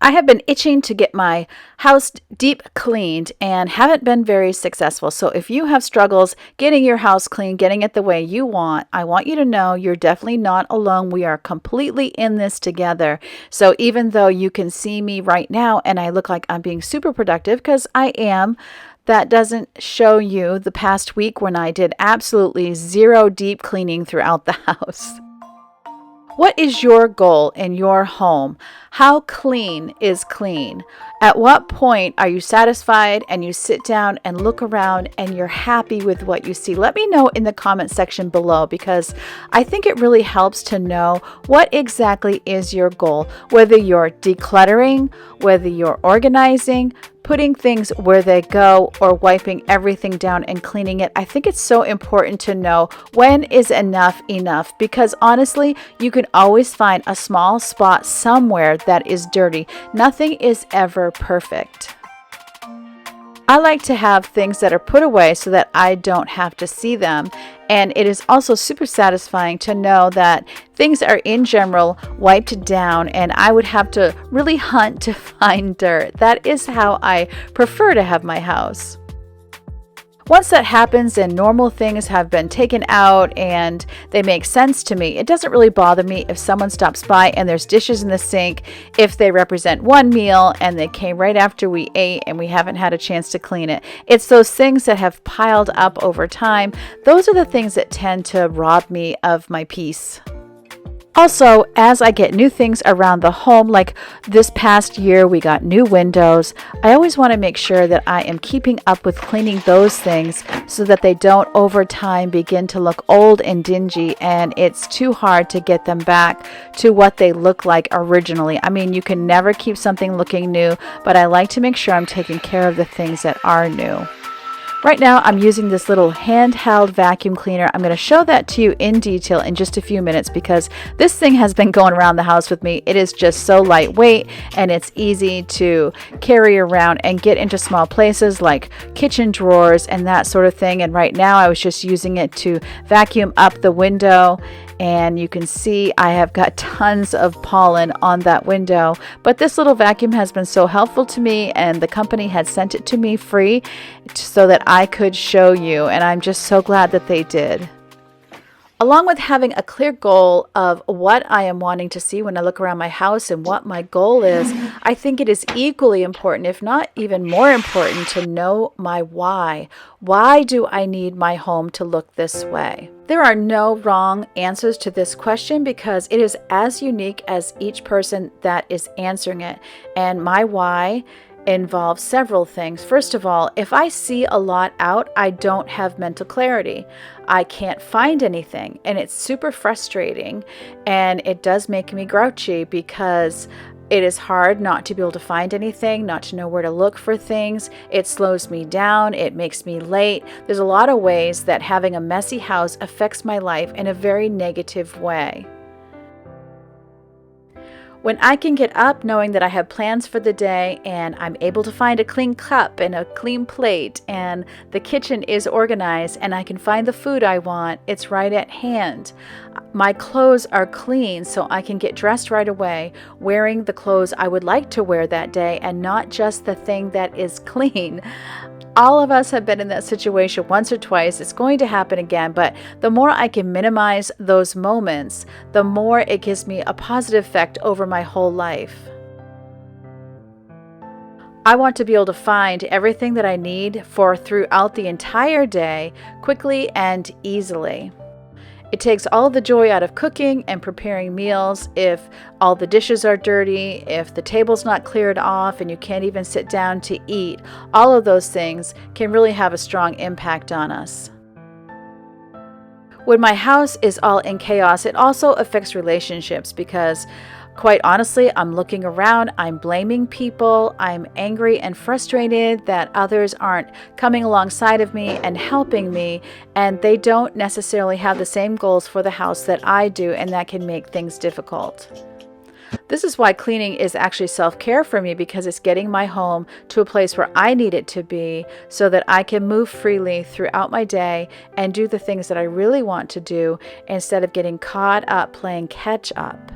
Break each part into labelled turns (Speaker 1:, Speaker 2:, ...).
Speaker 1: I have been itching to get my house deep cleaned and haven't been very successful. So if you have struggles getting your house clean, getting it the way you want, I want you to know you're definitely not alone. We are completely in this together. So even though you can see me right now and I look like I'm being super productive, because I am, that doesn't show you the past week when I did absolutely zero deep cleaning throughout the house. What is your goal in your home? How clean is clean? At what point are you satisfied and you sit down and look around and you're happy with what you see? Let me know in the comment section below, because I think it really helps to know what exactly is your goal, whether you're decluttering, whether you're organizing, putting things where they go, or wiping everything down and cleaning it. I think it's so important to know when is enough, because honestly, you can always find a small spot somewhere that is dirty. Nothing is ever perfect. I like to have things that are put away so that I don't have to see them. And it is also super satisfying to know that things are in general wiped down, and I would have to really hunt to find dirt. That is how I prefer to have my house. Once that happens and normal things have been taken out and they make sense to me, it doesn't really bother me if someone stops by and there's dishes in the sink, if they represent one meal and they came right after we ate and we haven't had a chance to clean it. It's those things that have piled up over time. Those are the things that tend to rob me of my peace. Also, as I get new things around the home, like this past year we got new windows, I always want to make sure that I am keeping up with cleaning those things so that they don't over time begin to look old and dingy and it's too hard to get them back to what they look like originally. I mean, you can never keep something looking new, but I like to make sure I'm taking care of the things that are new. Right now, I'm using this little handheld vacuum cleaner. I'm going to show that to you in detail in just a few minutes, because this thing has been going around the house with me. It is just so lightweight and it's easy to carry around and get into small places like kitchen drawers and that sort of thing. And right now, I was just using it to vacuum up the window. And you can see I have got tons of pollen on that window. But this little vacuum has been so helpful to me, and the company had sent it to me free so that I could show you. And I'm just so glad that they did. Along with having a clear goal of what I am wanting to see when I look around my house and what my goal is, I think it is equally important, if not even more important, to know my why. Why do I need my home to look this way? There are no wrong answers to this question, because it is as unique as each person that is answering it. And my why involves several things. First of all, if I see a lot out, I don't have mental clarity. I can't find anything, and it's super frustrating, and it does make me grouchy, because it is hard not to be able to find anything, not to know where to look for things. It slows me down. It makes me late. There's a lot of ways that having a messy house affects my life in a very negative way. When I can get up knowing that I have plans for the day and I'm able to find a clean cup and a clean plate and the kitchen is organized and I can find the food I want, it's right at hand. My clothes are clean so I can get dressed right away, wearing the clothes I would like to wear that day and not just the thing that is clean. All of us have been in that situation once or twice. It's going to happen again, but the more I can minimize those moments, the more it gives me a positive effect over my whole life. I want to be able to find everything that I need for throughout the entire day quickly and easily. It takes all the joy out of cooking and preparing meals if all the dishes are dirty, if the table's not cleared off and you can't even sit down to eat. All of those things can really have a strong impact on us. When my house is all in chaos, it also affects relationships, because quite honestly, I'm looking around, I'm blaming people, I'm angry and frustrated that others aren't coming alongside of me and helping me, and they don't necessarily have the same goals for the house that I do, and that can make things difficult. This is why cleaning is actually self-care for me, because it's getting my home to a place where I need it to be so that I can move freely throughout my day and do the things that I really want to do instead of getting caught up playing catch up.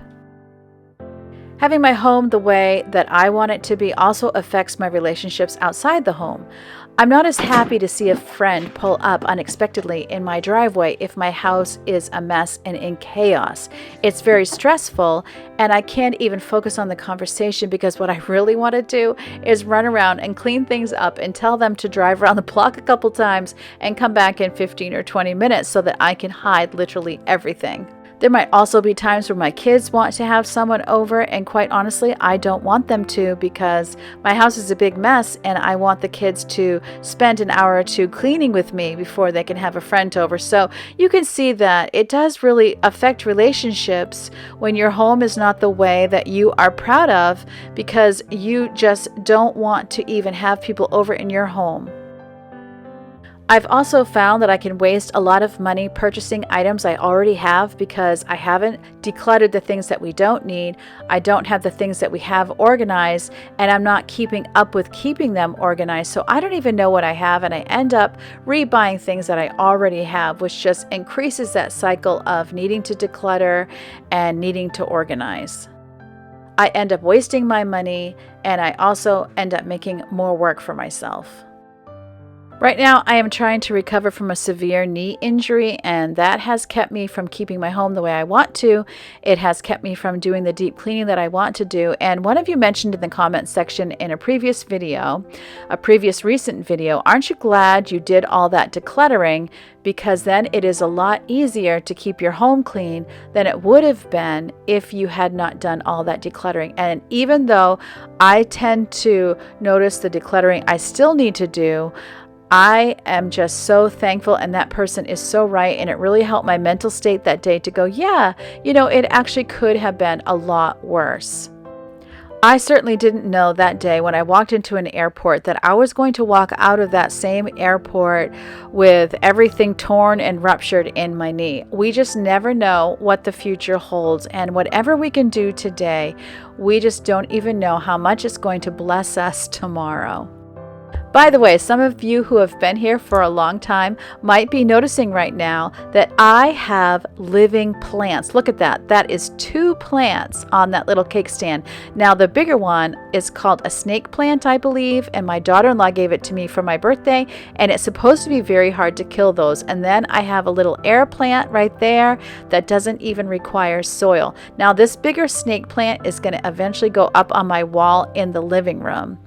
Speaker 1: Having my home the way that I want it to be also affects my relationships outside the home. I'm not as happy to see a friend pull up unexpectedly in my driveway if my house is a mess and in chaos. It's very stressful, and I can't even focus on the conversation because what I really want to do is run around and clean things up and tell them to drive around the block a couple times and come back in 15 or 20 minutes so that I can hide literally everything. There might also be times where my kids want to have someone over, and quite honestly, I don't want them to because my house is a big mess and I want the kids to spend an hour or two cleaning with me before they can have a friend over. So you can see that it does really affect relationships when your home is not the way that you are proud of because you just don't want to even have people over in your home. I've also found that I can waste a lot of money purchasing items I already have because I haven't decluttered the things that we don't need. I don't have the things that we have organized, and I'm not keeping up with keeping them organized. So I don't even know what I have, and I end up rebuying things that I already have, which just increases that cycle of needing to declutter and needing to organize. I end up wasting my money, and I also end up making more work for myself. Right now, I am trying to recover from a severe knee injury, and that has kept me from keeping my home the way I want to. It has kept me from doing the deep cleaning that I want to do. And one of you mentioned in the comment section in a previous recent video, aren't you glad you did all that decluttering? Because then it is a lot easier to keep your home clean than it would have been if you had not done all that decluttering. And even though I tend to notice the decluttering I still need to do, I am just so thankful, and that person is so right, and it really helped my mental state that day to go, yeah, it actually could have been a lot worse. I certainly didn't know that day when I walked into an airport that I was going to walk out of that same airport with everything torn and ruptured in my knee. We just never know what the future holds, and whatever we can do today, we just don't even know how much it's going to bless us tomorrow. By the way, some of you who have been here for a long time might be noticing right now that I have living plants. Look at that. That is 2 plants on that little cake stand. Now, the bigger one is called a snake plant, I believe, and my daughter-in-law gave it to me for my birthday, and it's supposed to be very hard to kill those. And then I have a little air plant right there that doesn't even require soil. Now, this bigger snake plant is going to eventually go up on my wall in the living room.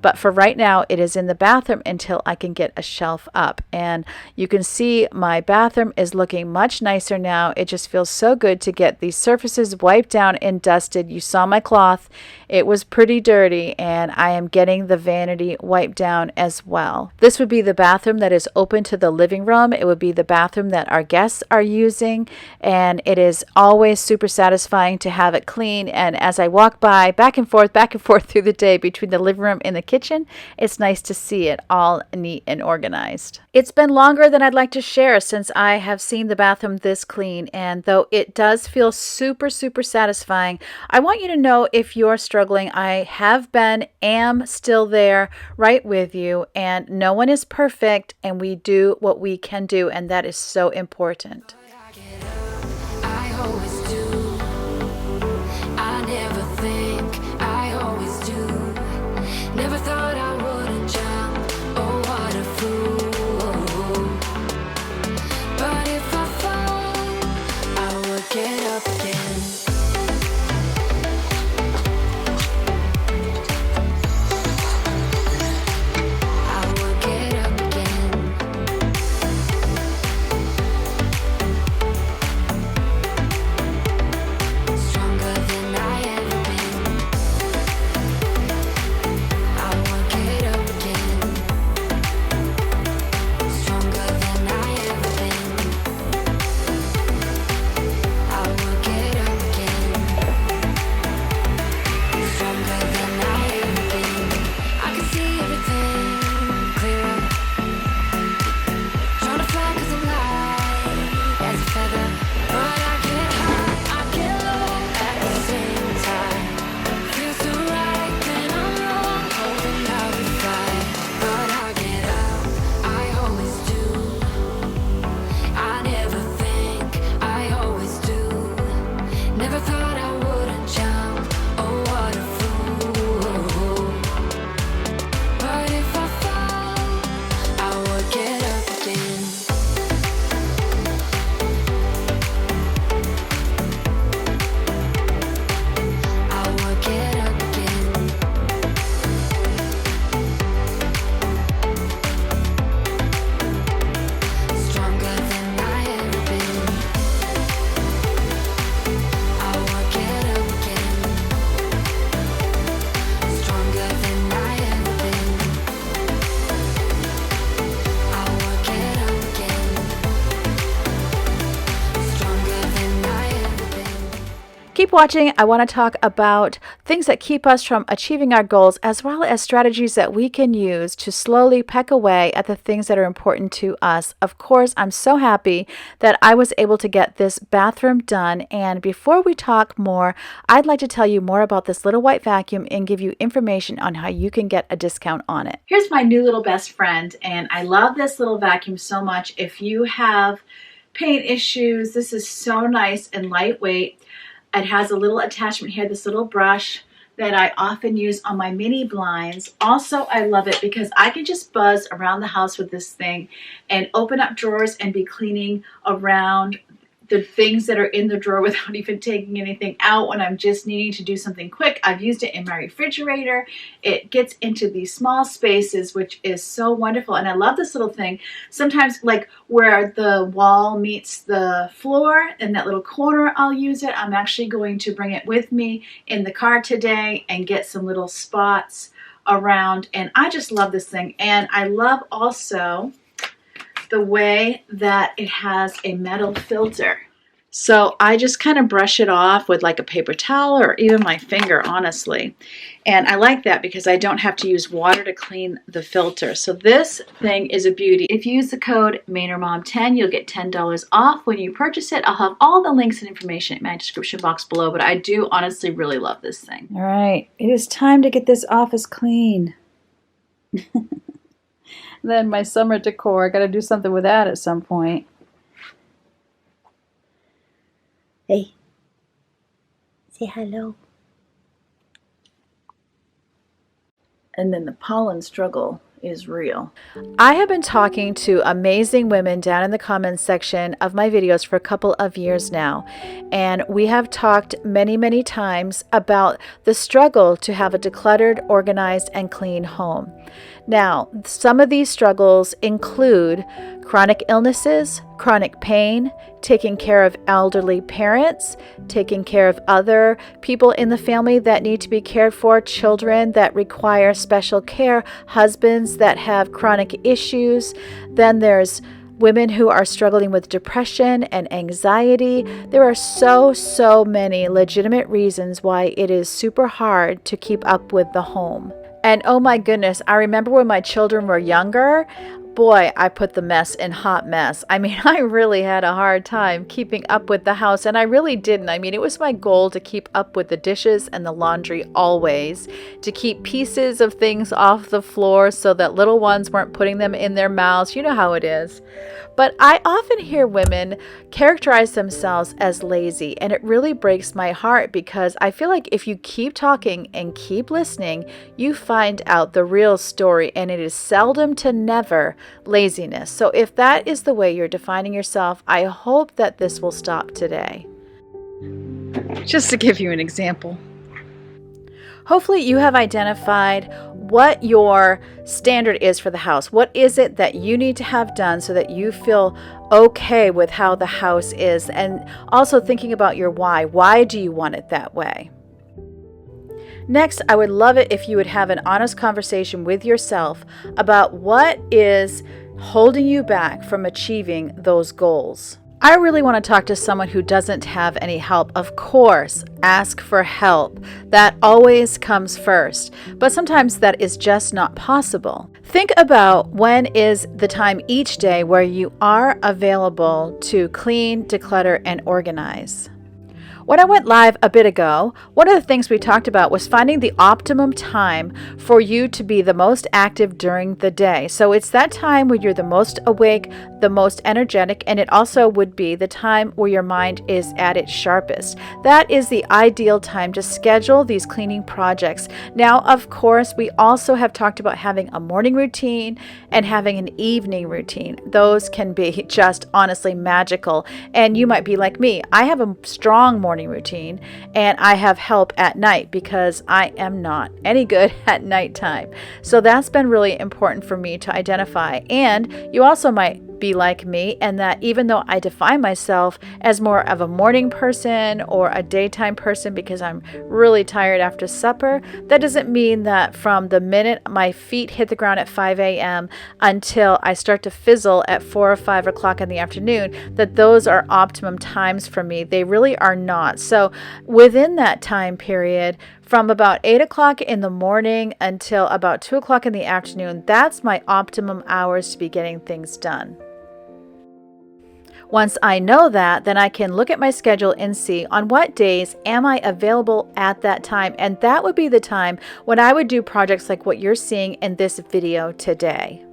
Speaker 1: But for right now, it is in the bathroom until I can get a shelf up. And you can see my bathroom is looking much nicer now. It just feels so good to get these surfaces wiped down and dusted. You saw my cloth. It was pretty dirty, and I am getting the vanity wiped down as well. This would be the bathroom that is open to the living room. It would be the bathroom that our guests are using, and it is always super satisfying to have it clean. And as I walk by back and forth through the day between the living room and the kitchen, it's nice to see it all neat and organized. It's been longer than I'd like to share since I have seen the bathroom this clean, and though it does feel super satisfying, I want you to know if you're struggling, I have been, am still there right with you, and no one is perfect, and we do what we can do, and that is so important.
Speaker 2: Never thought I would jump, oh what a fool. But if I fall, I would get up again. I would get up again.
Speaker 1: watching. I want to talk about things that keep us from achieving our goals, as well as strategies that we can use to slowly peck away at the things that are important to us. Of course, I'm so happy that I was able to get this bathroom done. And before we talk more, I'd like to tell you more about this little white vacuum and give you information on how you can get a discount on it. Here's my new little best friend, and I love this little vacuum so much. If you have paint issues, this is so nice and lightweight. It has a little attachment here, this little brush that I often use on my mini blinds. Also, I love it because I can just buzz around the house with this thing and open up drawers and be cleaning around the things that are in the drawer without even taking anything out when I'm just needing to do something quick. I've used it in my refrigerator. It gets into these small spaces, which is so wonderful. And I love this little thing. Sometimes like where the wall meets the floor in that little corner, I'll use it. I'm actually going to bring it with me in the car today and get some little spots around. And I just love this thing. And I love also the way that it has a metal filter. So I just kind of brush it off with like a paper towel or even my finger, honestly. And I like that because I don't have to use water to clean the filter. So this thing is a beauty. If you use the code MainerMom10, you'll get $10 off when you purchase it. I'll have all the links and information in my description box below, but I do honestly really love this thing. All right, it is time to get this office clean. Then my summer decor, I gotta do something with that at some point.
Speaker 3: Hey, say hello.
Speaker 1: And then the pollen struggle is real. I have been talking to amazing women down in the comments section of my videos for a couple of years now, and we have talked many times about the struggle to have a decluttered, organized, and clean home. Now, some of these struggles include chronic illnesses, chronic pain, taking care of elderly parents, taking care of other people in the family that need to be cared for, children that require special care, husbands that have chronic issues. Then there's women who are struggling with depression and anxiety. There are so many legitimate reasons why it is super hard to keep up with the home. And oh my goodness, I remember when my children were younger, boy, I put the mess in hot mess. I mean, I really had a hard time keeping up with the house, and I really didn't. I mean, it was my goal to keep up with the dishes and the laundry always, to keep pieces of things off the floor so that little ones weren't putting them in their mouths. You know how it is. But I often hear women characterize themselves as lazy, and it really breaks my heart because I feel like if you keep talking and keep listening, you find out the real story, and it is seldom to never laziness. So if that is the way you're defining yourself, I hope that this will stop today. Just to give you an example. Hopefully you have identified what your standard is for the house. What is it that you need to have done so that you feel okay with how the house is? And also thinking about your why. Why do you want it that way? Next, I would love it if you would have an honest conversation with yourself about what is holding you back from achieving those goals. I really want to talk to someone who doesn't have any help. Of course, ask for help. That always comes first, but sometimes that is just not possible. Think about when is the time each day where you are available to clean, declutter, and organize. When I went live a bit ago, one of the things we talked about was finding the optimum time for you to be the most active during the day. So it's that time when you're the most awake, the most energetic, and it also would be the time where your mind is at its sharpest. That is the ideal time to schedule these cleaning projects. Now, of course, we also have talked about having a morning routine and having an evening routine. Those can be just honestly magical. And you might be like me. I have a strong morning routine, and I have help at night because I am not any good at nighttime. So that's been really important for me to identify. And you also might be like me, and that even though I define myself as more of a morning person or a daytime person because I'm really tired after supper, that doesn't mean that from the minute my feet hit the ground at 5 a.m. until I start to fizzle at 4 or 5 o'clock in the afternoon, that those are optimum times for me. They really are not. So within that time period, from about 8 o'clock in the morning until about 2 o'clock in the afternoon, that's my optimum hours to be getting things done. Once I know that, then I can look at my schedule and see on what days am I available at that time. And that would be the time when I would do projects like what you're seeing in this video today.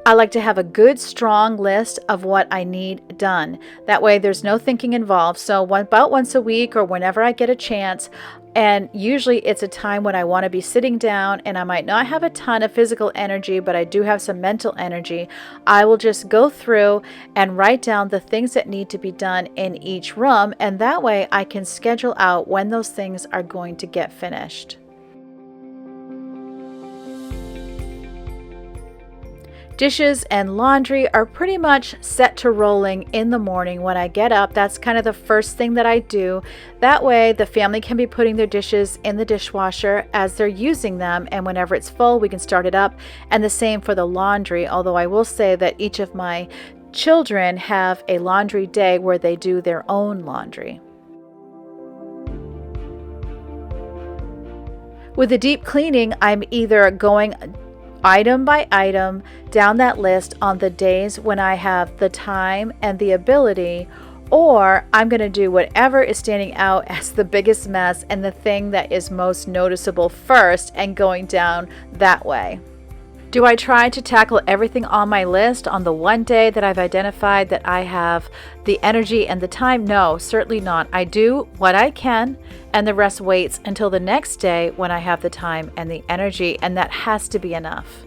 Speaker 1: I like to have a good, strong list of what I need done. That way there's no thinking involved. So about once a week or whenever I get a chance, and usually it's a time when I want to be sitting down and I might not have a ton of physical energy, but I do have some mental energy, I will just go through and write down the things that need to be done in each room, and that way I can schedule out when those things are going to get finished. Dishes and laundry are pretty much set to rolling in the morning when I get up. That's kind of the first thing that I do. That way the family can be putting their dishes in the dishwasher as they're using them, and whenever it's full we can start it up. And the same for the laundry, although I will say that each of my children have a laundry day where they do their own laundry. With the deep cleaning, I'm either going item by item down that list on the days when I have the time and the ability, or I'm going to do whatever is standing out as the biggest mess and the thing that is most noticeable first and going down that way. Do I try to tackle everything on my list on the one day that I've identified that I have the energy and the time? No, certainly not. I do what I can, and the rest waits until the next day when I have the time and the energy, and that has to be enough.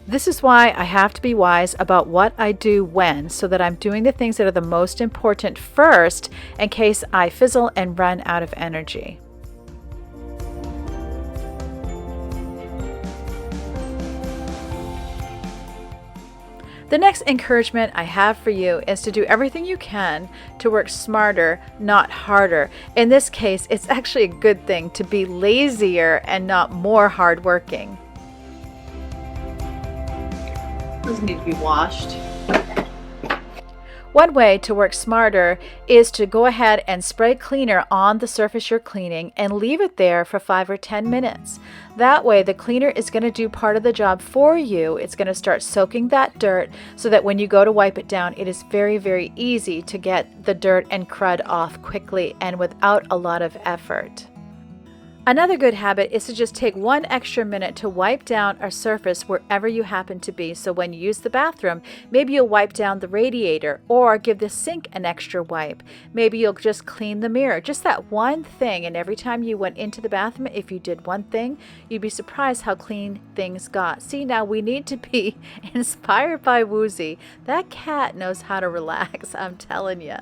Speaker 1: This is why I have to be wise about what I do when, so that I'm doing the things that are the most important first in case I fizzle and run out of energy. The next encouragement I have for you is to do everything you can to work smarter, not harder. In this case, it's actually a good thing to be lazier and not more hardworking.
Speaker 4: Those need to be washed.
Speaker 1: One way to work smarter is to go ahead and spray cleaner on the surface you're cleaning and leave it there for 5 or 10 minutes. That way the cleaner is going to do part of the job for you. It's going to start soaking that dirt so that when you go to wipe it down, it is very, very easy to get the dirt and crud off quickly and without a lot of effort. Another good habit is to just take 1 extra minute to wipe down a surface wherever you happen to be. So when you use the bathroom, maybe you'll wipe down the radiator or give the sink an extra wipe. Maybe you'll just clean the mirror. Just that one thing, and every time you went into the bathroom, if you did one thing, you'd be surprised how clean things got. See, now we need to be inspired by Woozy. That cat knows how to relax, I'm telling you.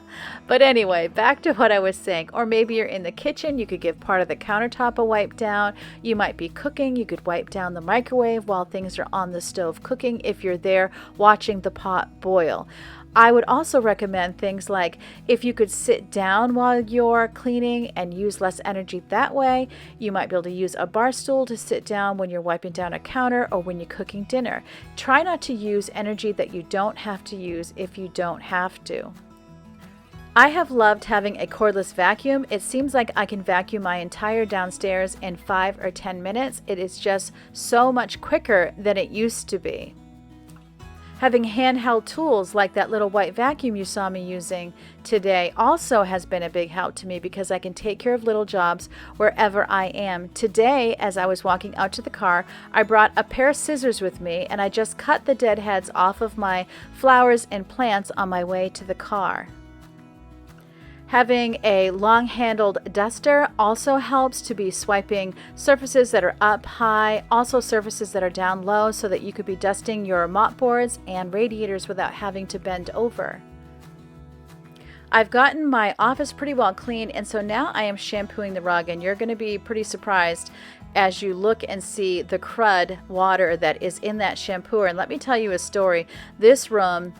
Speaker 1: But anyway, back to what I was saying. Or maybe you're in the kitchen, you could give part of the countertop a wipe down. You might be cooking, you could wipe down the microwave while things are on the stove cooking if you're there watching the pot boil. I would also recommend things like if you could sit down while you're cleaning and use less energy that way. You might be able to use a bar stool to sit down when you're wiping down a counter or when you're cooking dinner. Try not to use energy that you don't have to use if you don't have to. I have loved having a cordless vacuum. It seems like I can vacuum my entire downstairs in 5 or 10 minutes. It is just so much quicker than it used to be. Having handheld tools like that little white vacuum you saw me using today also has been a big help to me because I can take care of little jobs wherever I am. Today, as I was walking out to the car, I brought a pair of scissors with me and I just cut the dead heads off of my flowers and plants on my way to the car. Having a long-handled duster also helps to be swiping surfaces that are up high, also surfaces that are down low, so that you could be dusting your mop boards and radiators without having to bend over. I've gotten my office pretty well clean, and so now I am shampooing the rug, and you're going to be pretty surprised as you look and see the crud water that is in that shampooer. And let me tell you a story. This room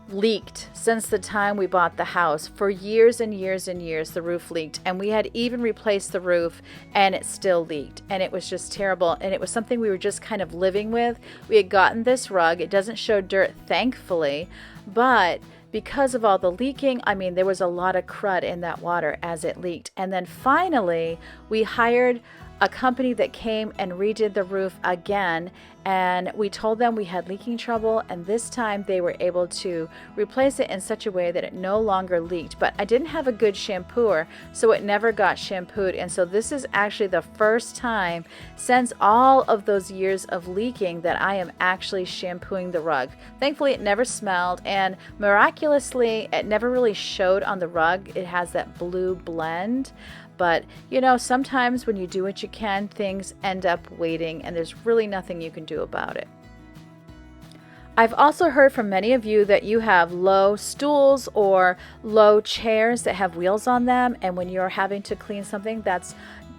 Speaker 1: leaked since the time we bought the house. For years and years and years, the roof leaked, and we had even replaced the roof, and it still leaked, and it was just terrible. And it was something we were just kind of living with. We had gotten this rug. It doesn't show dirt, thankfully, but because of all the leaking, I mean, there was a lot of crud in that water as it leaked. And then finally, we hired a company that came and redid the roof again, and we told them we had leaking trouble, and this time they were able to replace it in such a way that it no longer leaked. But I didn't have a good shampooer, so it never got shampooed, and so this is actually the first time since all of those years of leaking that I am actually shampooing the rug. Thankfully, it never smelled, and miraculously, it never really showed on the rug. It has that blue blend. But, you know, sometimes when you do what you can, things end up waiting, and there's really nothing you can do about it. I've also heard from many of you that you have low stools or low chairs that have wheels on them, and when you're having to clean something that's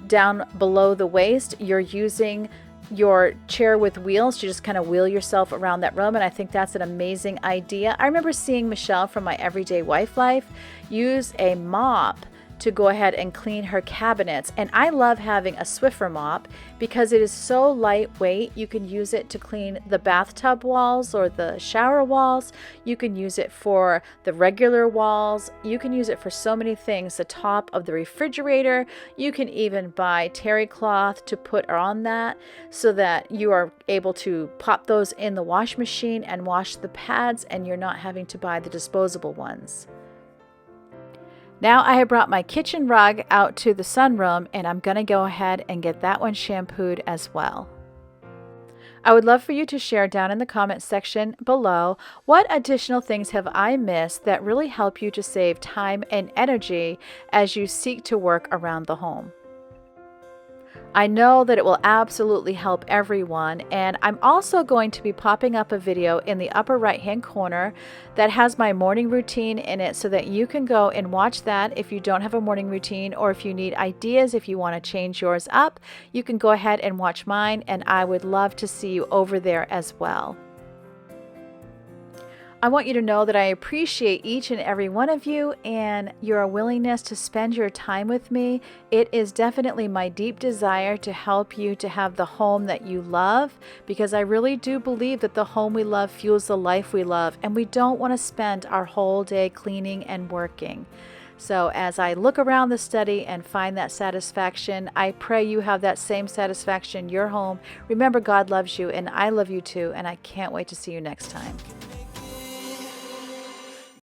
Speaker 1: down below the waist, you're using your chair with wheels to just kind of wheel yourself around that room, and I think that's an amazing idea. I remember seeing Michelle from My Everyday Wife Life use a mop to go ahead and clean her cabinets. And I love having a Swiffer mop because it is so lightweight. You can use it to clean the bathtub walls or the shower walls. You can use it for the regular walls. You can use it for so many things. The top of the refrigerator. You can even buy terry cloth to put on that so that you are able to pop those in the wash machine and wash the pads, and you're not having to buy the disposable ones. Now I have brought my kitchen rug out to the sunroom, and I'm going to go ahead and get that one shampooed as well. I would love for you to share down in the comment section below what additional things have I missed that really help you to save time and energy as you seek to work around the home. I know that it will absolutely help everyone, and I'm also going to be popping up a video in the upper right hand corner that has my morning routine in it so that you can go and watch that if you don't have a morning routine, or if you need ideas, if you want to change yours up, you can go ahead and watch mine, and I would love to see you over there as well. I want you to know that I appreciate each and every one of you and your willingness to spend your time with me. It is definitely my deep desire to help you to have the home that you love, because I really do believe that the home we love fuels the life we love, and we don't want to spend our whole day cleaning and working. So as I look around the study and find that satisfaction, I pray you have that same satisfaction in your home. Remember, God loves you, and I love you too, and I can't wait to see you next time.